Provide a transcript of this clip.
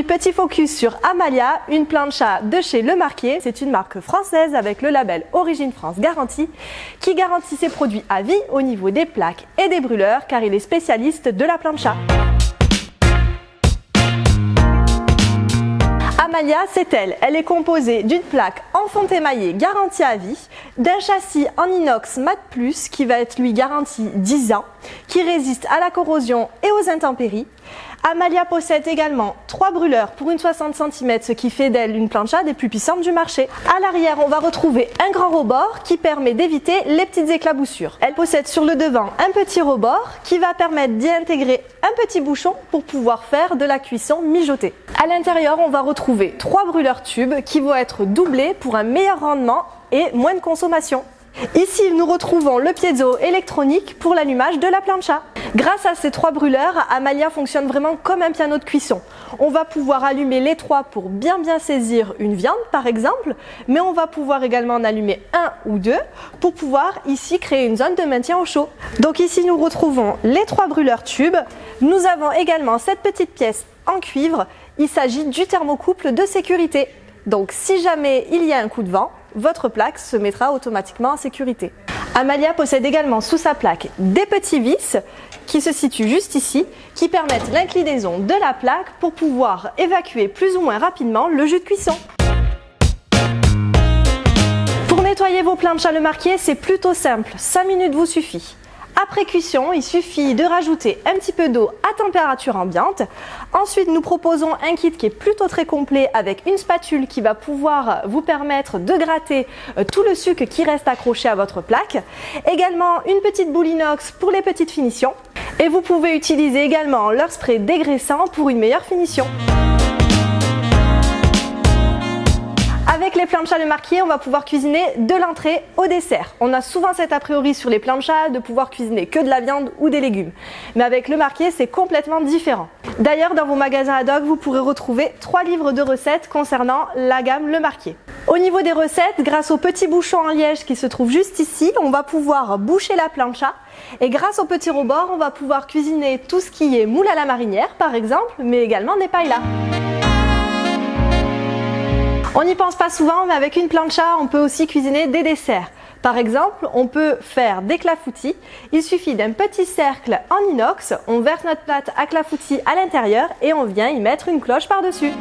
Aujourd'hui, petit focus sur Amalia, une plancha de chez Le Marquier. C'est une marque française avec le label Origine France Garantie qui garantit ses produits à vie au niveau des plaques et des brûleurs car il est spécialiste de la plancha. Amalia, c'est elle. Elle est composée d'une plaque en fonte émaillée garantie à vie, d'un châssis en inox Mat Plus qui va être lui garanti 10 ans, qui résiste à la corrosion et aux intempéries. Amalia possède également 3 brûleurs pour une 60 cm, ce qui fait d'elle une plancha des plus puissantes du marché. À l'arrière, on va retrouver un grand rebord qui permet d'éviter les petites éclaboussures. Elle possède sur le devant un petit rebord qui va permettre d'y intégrer un petit bouchon pour pouvoir faire de la cuisson mijotée. À l'intérieur, on va retrouver 3 brûleurs tubes qui vont être doublés pour un meilleur rendement et moins de consommation. Ici, nous retrouvons le piezo électronique pour l'allumage de la plancha. Grâce à ces 3 brûleurs, Amalia fonctionne vraiment comme un piano de cuisson. On va pouvoir allumer les 3 pour bien saisir une viande par exemple, mais on va pouvoir également en allumer 1 ou 2 pour pouvoir ici créer une zone de maintien au chaud. Donc ici, nous retrouvons les 3 brûleurs tubes. Nous avons également cette petite pièce en cuivre. Il s'agit du thermocouple de sécurité. Donc si jamais il y a un coup de vent, votre plaque se mettra automatiquement en sécurité. Amalia possède également sous sa plaque des petits vis qui se situent juste ici, qui permettent l'inclinaison de la plaque pour pouvoir évacuer plus ou moins rapidement le jus de cuisson. Pour nettoyer vos planchas Le Marquier, c'est plutôt simple, 5 minutes vous suffit. Après cuisson, il suffit de rajouter un petit peu d'eau à température ambiante. Ensuite, nous proposons un kit qui est plutôt très complet avec une spatule qui va pouvoir vous permettre de gratter tout le sucre qui reste accroché à votre plaque. Également, une petite boule inox pour les petites finitions. Et vous pouvez utiliser également leur spray dégraissant pour une meilleure finition. Avec les planchas Le Marquier, on va pouvoir cuisiner de l'entrée au dessert. On a souvent cet a priori sur les planchas de pouvoir cuisiner que de la viande ou des légumes. Mais avec Le Marquier, c'est complètement différent. D'ailleurs, dans vos magasins ad hoc, vous pourrez retrouver 3 livres de recettes concernant la gamme Le Marquier. Au niveau des recettes, grâce au petit bouchon en liège qui se trouve juste ici, on va pouvoir boucher la plancha. Et grâce au petit rebord, on va pouvoir cuisiner tout ce qui est moule à la marinière, par exemple, mais également des paellas. On n'y pense pas souvent, mais avec une plancha, on peut aussi cuisiner des desserts. Par exemple, on peut faire des clafoutis. Il suffit d'un petit cercle en inox, on verse notre pâte à clafoutis à l'intérieur et on vient y mettre une cloche par-dessus.